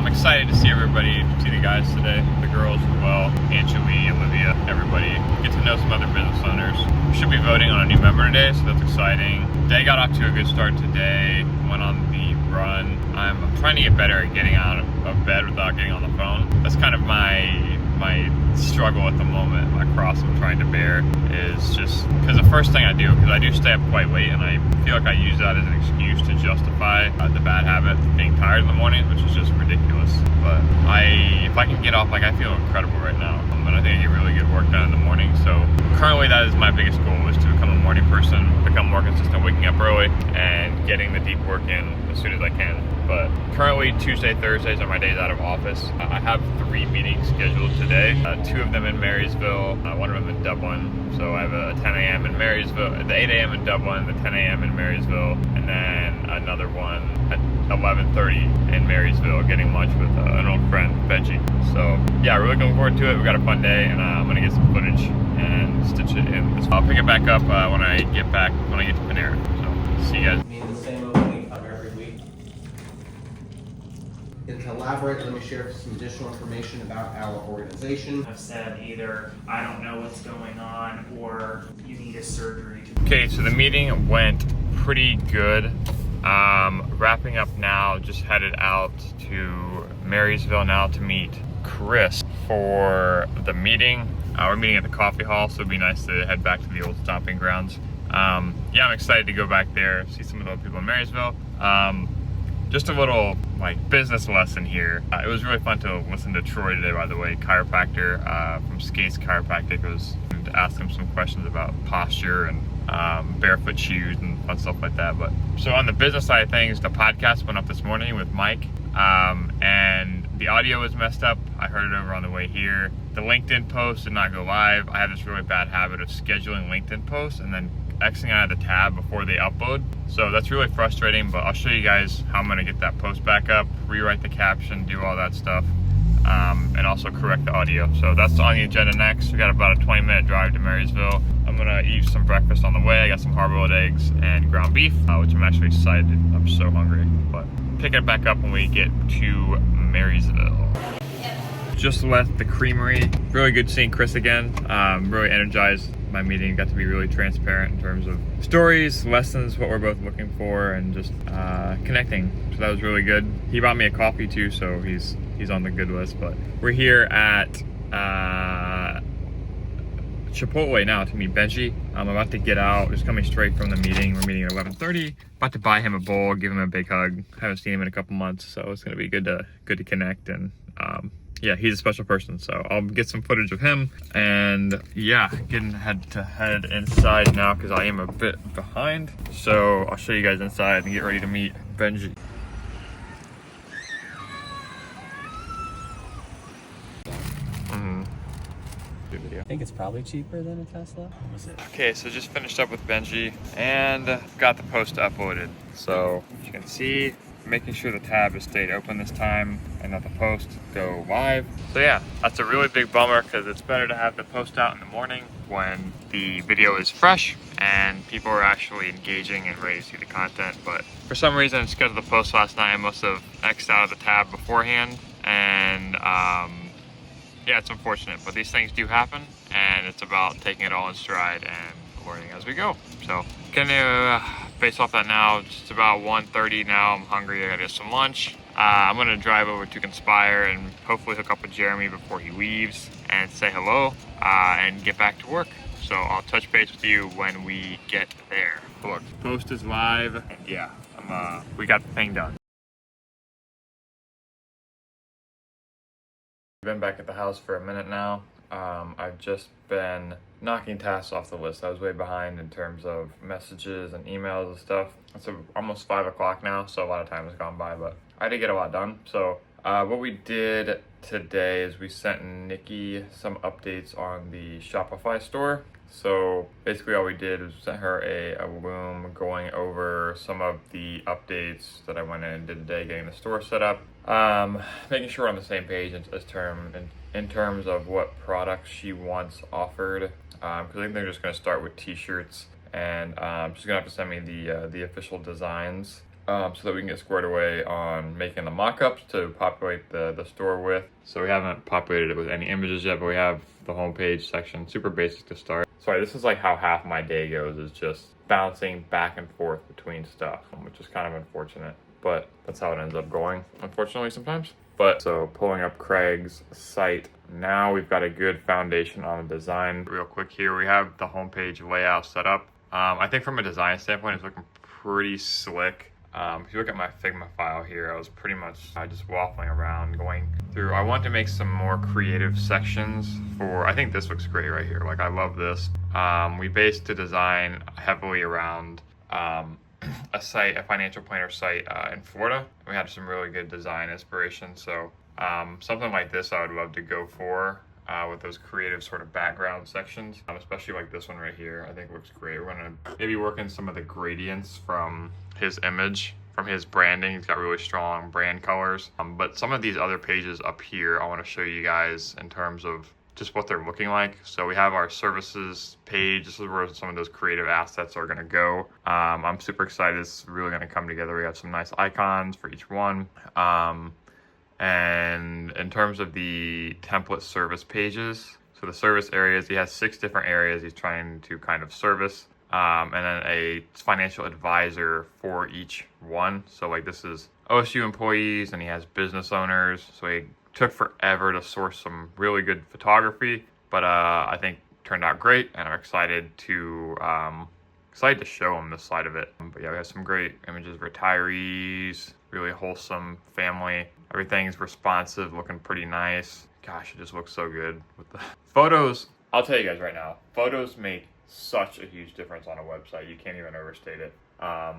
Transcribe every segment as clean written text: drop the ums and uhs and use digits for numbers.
I'm excited to see everybody, see the guys today, the girls as well, Angeli, Olivia, everybody. Get to know some other business owners. We should be voting on a new member today, so that's exciting. Day got off to a good start today. Went on the run. I'm trying to get better at getting out of bed without getting on the phone. That's kind of my struggle at the moment. My cross I'm trying to bear is just because the first thing I do, because I do stay up quite late, and I feel like I use that as an excuse to justify the bad habit of being tired in the morning, which is just ridiculous. But if I can get off, like I feel incredible right now, and I think I get really good work done in the morning. So currently that is my biggest goal, is to become a morning person, become more consistent, waking up early and getting the deep work in as soon as I can. But currently Tuesday, Thursdays are my days out of office. I have 3 meetings scheduled today, 2 of them in Marysville, 1 of them in Dublin. So I have a 10 a.m. in Marysville, the 8 a.m. in Dublin, the 10 a.m. in Marysville, and then another one at 11:30 in Marysville, getting lunch with an old friend, Benji. So yeah, really looking forward to it. We got a fun day, and I'm gonna get some footage and stitch it in. So I'll pick it back up when I get to Panera. So see you guys. And to elaborate, let me share some additional information about our organization. I've said either I don't know what's going on or you need a surgery. Okay, so the meeting went pretty good. Wrapping up now, just headed out to Marysville now to meet Chris for the meeting. We're meeting at the coffee hall, so it'd be nice to head back to the old stomping grounds. Yeah, I'm excited to go back there, see some of the people in Marysville. Just a little business lesson here. It was really fun to listen to Troy today, by the way, chiropractor from Skates Chiropractic. Was to ask him some questions about posture and barefoot shoes and fun stuff like that. But so on the business side of things, the podcast went up this morning with Mike, and the audio was messed up. I heard it over on the way here. The LinkedIn post did not go live. I have this really bad habit of scheduling LinkedIn posts and then Xing out of the tab before they upload. So that's really frustrating, but I'll show you guys how I'm gonna get that post back up, rewrite the caption, do all that stuff, and also correct the audio. So that's on the agenda next. We got about a 20-minute drive to Marysville. I'm gonna eat some breakfast on the way. I got some hard-boiled eggs and ground beef, which I'm actually excited. I'm so hungry, but pick it back up when we get to Marysville. Just left the creamery. Really good seeing Chris again. Really energized. My meeting got to be really transparent in terms of stories, lessons, what we're both looking for, and just connecting. So that was really good. He bought me a coffee too, so he's on the good list. But we're here at Chipotle now to meet Benji. I'm about to get out, just coming straight from the meeting. We're meeting at 11:30. About to buy him a bowl, give him a big hug. Haven't seen him in a couple months, so it's gonna be good to connect. And yeah, he's a special person, so I'll get some footage of him. And yeah, head inside now because I am a bit behind. So I'll show you guys inside and get ready to meet Benji. I think it's probably cheaper than a Tesla. Okay, so just finished up with Benji and got the post uploaded. So as you can see, making sure the tab has stayed open this time and that the post go live. So yeah, that's a really big bummer because it's better to have the post out in the morning when the video is fresh and people are actually engaging and ready to see the content. But for some reason, I scheduled the post last night. I must have X'd out of the tab beforehand, and yeah, it's unfortunate, but these things do happen, and it's about taking it all in stride and learning as we go. So gonna base off that now. It's about 1:30 now. I'm hungry. I gotta get some lunch. I'm gonna drive over to Conspire and hopefully hook up with Jeremy before he leaves and say hello and get back to work. So I'll touch base with you when we get there. Look, post is live, and yeah, we got the thing done. I've been back at the house for a minute now. I've just been knocking tasks off the list. I was way behind in terms of messages and emails and stuff. It's almost 5 o'clock now, so a lot of time has gone by, but I did get a lot done. So what we did today is we sent Nikki some updates on the Shopify store. So basically all we did was sent her a Loom going over some of the updates that I went in and did today, getting the store set up, making sure we're on the same page in terms of what products she wants offered. Because I think they're just going to start with t-shirts, and she's going to have to send me the official designs so that we can get squared away on making the mock-ups to populate the store with. So we haven't populated it with any images yet, but we have the homepage section, super basic to start. Sorry, this is like how half my day goes, is just bouncing back and forth between stuff, which is kind of unfortunate, but that's how it ends up going, unfortunately, sometimes. But so pulling up Craig's site, now we've got a good foundation on the design. Real quick here, we have the homepage layout set up. I think from a design standpoint, it's looking pretty slick. If you look at my Figma file here, I was pretty much just waffling around going through. I want to make some more creative sections for, I think this looks great right here. Like, I love this. We based the design heavily around a site, a financial planner site in Florida. We had some really good design inspiration. So something like this I would love to go for with those creative sort of background sections, especially like this one right here. I think looks great. We're gonna maybe work in some of the gradients from his image, from his branding. He's got really strong brand colors. But some of these other pages up here, I want to show you guys in terms of just what they're looking like. So we have our services page. This is where some of those creative assets are gonna go. I'm super excited. It's really gonna come together. We have some nice icons for each one. And in terms of the template service pages, so the service areas, he has 6 different areas he's trying to kind of service. And then a financial advisor for each one. So like this is OSU employees and he has business owners. So he took forever to source some really good photography, but I think turned out great, and I'm excited to show him this side of it. But yeah, we have some great images of retirees, really wholesome family. Everything's responsive, looking pretty nice. Gosh, it just looks so good with the photos. I'll tell you guys right now, photos make such a huge difference on a website. You can't even overstate it. But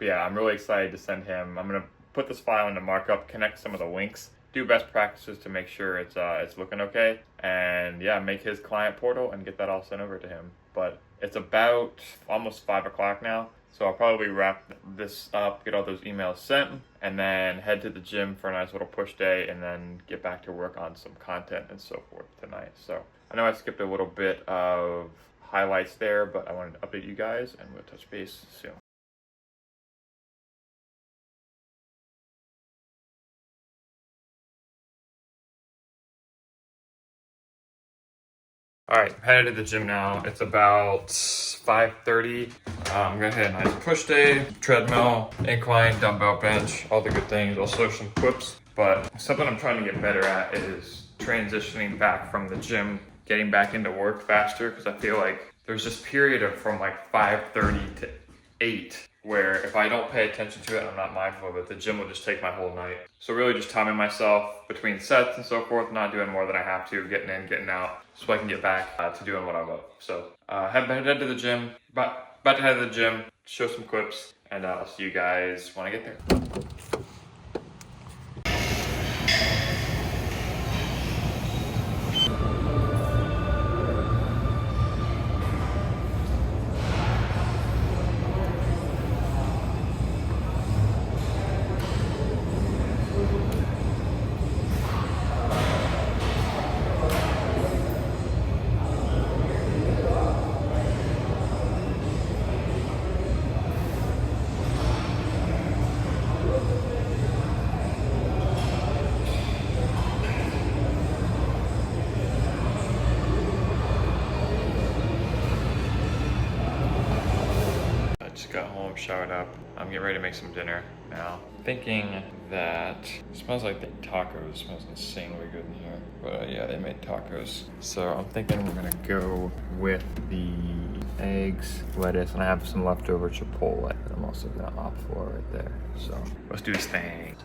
yeah, I'm really excited to send him. I'm gonna put this file into markup, connect some of the links, do best practices to make sure it's looking okay, and yeah, make his client portal and get that all sent over to him. But it's about almost 5 o'clock now, so I'll probably wrap this up, get all those emails sent, and then head to the gym for a nice little push day, and then get back to work on some content and so forth tonight. So I know I skipped a little bit of highlights there, but I wanted to update you guys, and we'll touch base soon. All right, headed to the gym now. It's about 5:30. I'm gonna hit a nice push day, treadmill, incline, dumbbell bench, all the good things. Also some quips. But something I'm trying to get better at is transitioning back from the gym, getting back into work faster, because I feel like there's this period of from like 5:30 to 8 where if I don't pay attention to it and I'm not mindful of it, the gym will just take my whole night. So really just timing myself between sets and so forth, not doing more than I have to, getting in, getting out, so I can get back to doing what I love. So head to the gym, about to head to the gym, show some clips, and I'll see you guys when I get there. Got home, showered up. I'm getting ready to make some dinner now. Thinking that it smells like the tacos. It smells insanely good in here. But yeah, they made tacos. So I'm thinking we're gonna go with the eggs, lettuce, and I have some leftover chipotle that I'm also gonna opt for right there. So let's do this thing.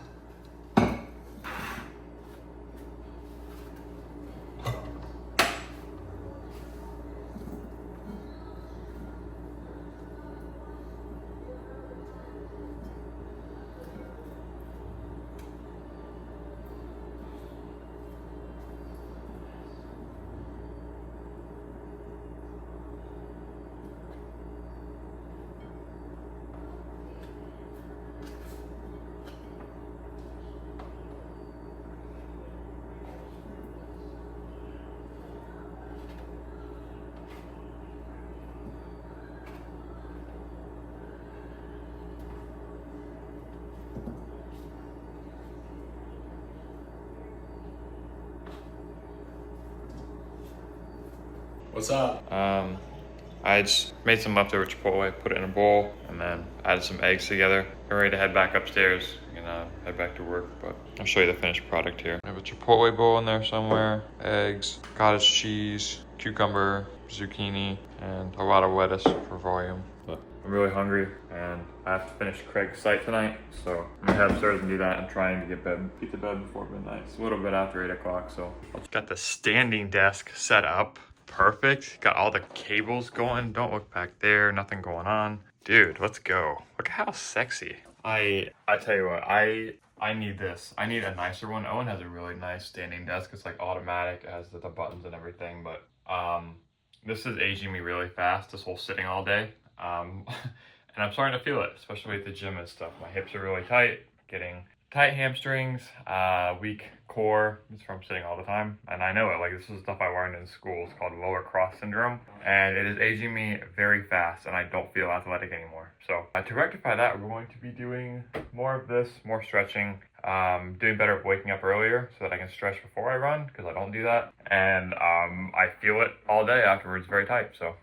What's up? I just made some leftover Chipotle, put it in a bowl, and then added some eggs together. I'm ready to head back upstairs and head back to work, but I'll show you the finished product here. I have a Chipotle bowl in there somewhere, eggs, cottage cheese, cucumber, zucchini, and a lot of lettuce for volume. But I'm really hungry and I have to finish Craig's site tonight, so I'm gonna head upstairs and do that. I'm trying to get to bed before midnight. It's a little bit after 8 o'clock, so. Got the standing desk set up. Perfect. Got all the cables going. Don't look back there. Nothing going on. Dude, let's go. Look at how sexy. I tell you what, I need this. I need a nicer one. Owen has a really nice standing desk. It's like automatic. It has the buttons and everything, but this is aging me really fast, this whole sitting all day. And I'm starting to feel it, especially at the gym and stuff. My hips are really tight, getting tight hamstrings, weak core. It's from sitting all the time, and I know it. Like, this is stuff I learned in school. It's called lower cross syndrome, and it is aging me very fast, and I don't feel athletic anymore. So to rectify that, we're going to be doing more of this, more stretching, doing better at waking up earlier so that I can stretch before I run, because I don't do that, and I feel it all day afterwards, very tight. So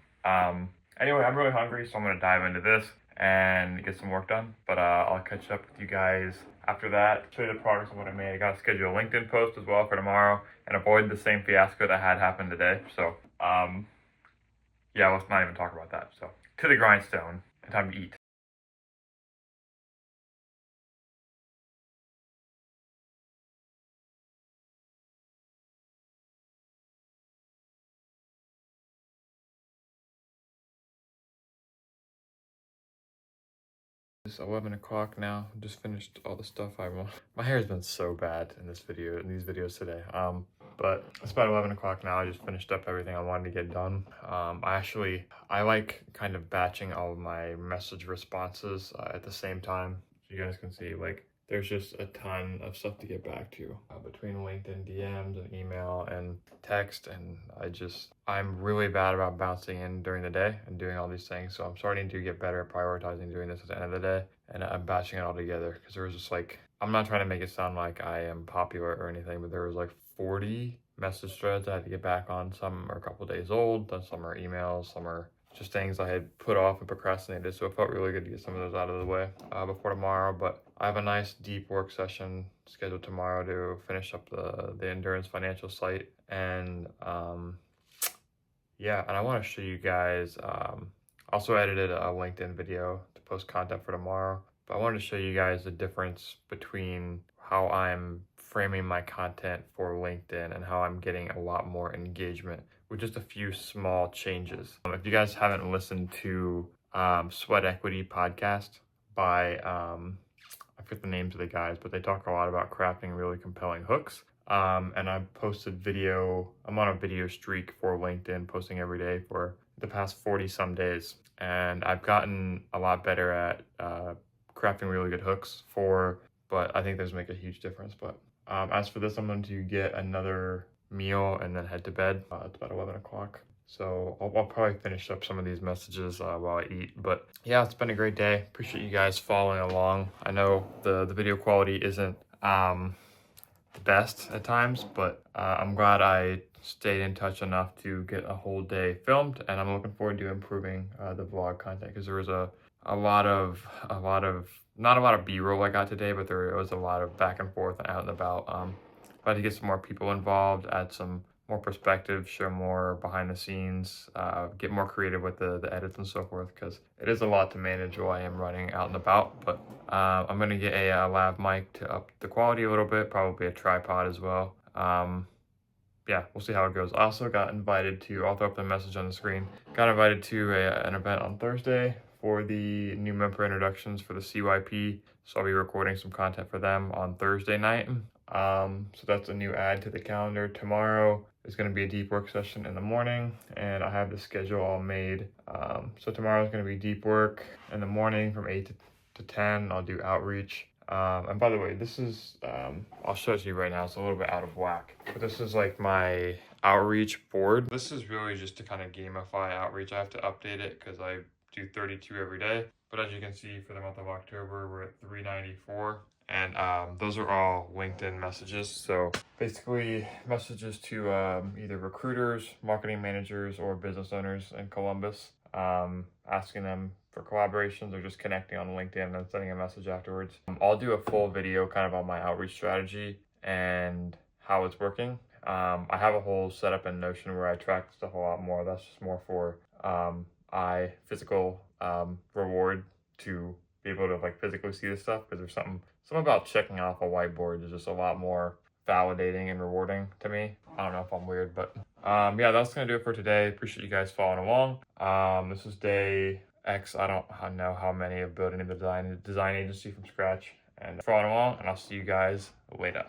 anyway, I'm really hungry, so I'm gonna dive into this and get some work done, but I'll catch up with you guys after that, show you the progress of what I made. I gotta schedule a LinkedIn post as well for tomorrow and avoid the same fiasco that had happened today. So, yeah, let's not even talk about that. So, to the grindstone, and time to eat. It's 11 o'clock now. Just finished all the stuff I want. My hair's been so bad in these videos today. But it's about 11 o'clock now. I just finished up everything I wanted to get done. I like kind of batching all of my message responses at the same time. So you guys can see, like, there's just a ton of stuff to get back to between LinkedIn DMs and email and text, and I'm really bad about bouncing in during the day and doing all these things. So I'm starting to get better at prioritizing doing this at the end of the day, and I'm batching it all together, because there was just like, I'm not trying to make it sound like I am popular or anything, but there was like 40 message threads I had to get back on. Some are a couple days old, then some are emails, some are just things I had put off and procrastinated. So it felt really good to get some of those out of the way before tomorrow. But I have a nice deep work session scheduled tomorrow to finish up the Endurance Financial site. And yeah, and I want to show you guys, also edited a LinkedIn video to post content for tomorrow. But I wanted to show you guys the difference between how I'm framing my content for LinkedIn and how I'm getting a lot more engagement with just a few small changes. If you guys haven't listened to Sweat Equity podcast by, I forget the names of the guys, but they talk a lot about crafting really compelling hooks. And I posted video, I'm on a video streak for LinkedIn, posting every day for the past 40 some days. And I've gotten a lot better at crafting really good hooks but I think those make a huge difference. But as for this, I'm going to get another meal and then head to bed. It's about 11 o'clock. So I'll probably finish up some of these messages while I eat. But yeah, it's been a great day. Appreciate you guys following along. I know the video quality isn't the best at times, but I'm glad I stayed in touch enough to get a whole day filmed, and I'm looking forward to improving the vlog content, because there was not a lot of B-roll I got today, but there was a lot of back and forth out and about. Glad to get some more people involved, add some more perspective, show more behind the scenes, get more creative with the edits and so forth, because it is a lot to manage while I am running out and about. But I'm going to get a lav mic to up the quality a little bit, probably a tripod as well. Yeah, we'll see how it goes. I also got invited to, I'll throw up the message on the screen, got invited to an event on Thursday for the new member introductions for the CYP. So I'll be recording some content for them on Thursday night. So that's a new add to the calendar. Tomorrow is going to be a deep work session in the morning, and I have the schedule all made. So tomorrow is going to be deep work in the morning from 8 to 10. I'll do outreach. And by the way, this is, I'll show it to you right now. It's a little bit out of whack, but this is like my outreach board. This is really just to kind of gamify outreach. I have to update it because I do 32 every day. But as you can see, for the month of October, we're at 394. And those are all LinkedIn messages. So basically messages to either recruiters, marketing managers, or business owners in Columbus, asking them for collaborations or just connecting on LinkedIn and sending a message afterwards. I'll do a full video kind of on my outreach strategy and how it's working. I have a whole setup in Notion where I track stuff a lot more. That's just more for physical reward to be able to like physically see this stuff, because there's something about checking off a whiteboard is just a lot more validating and rewarding to me. I don't know if I'm weird, but yeah, that's gonna do it for today. Appreciate you guys following along. This is day X. I don't know how many of building a design agency from scratch, and following along, and I'll see you guys later.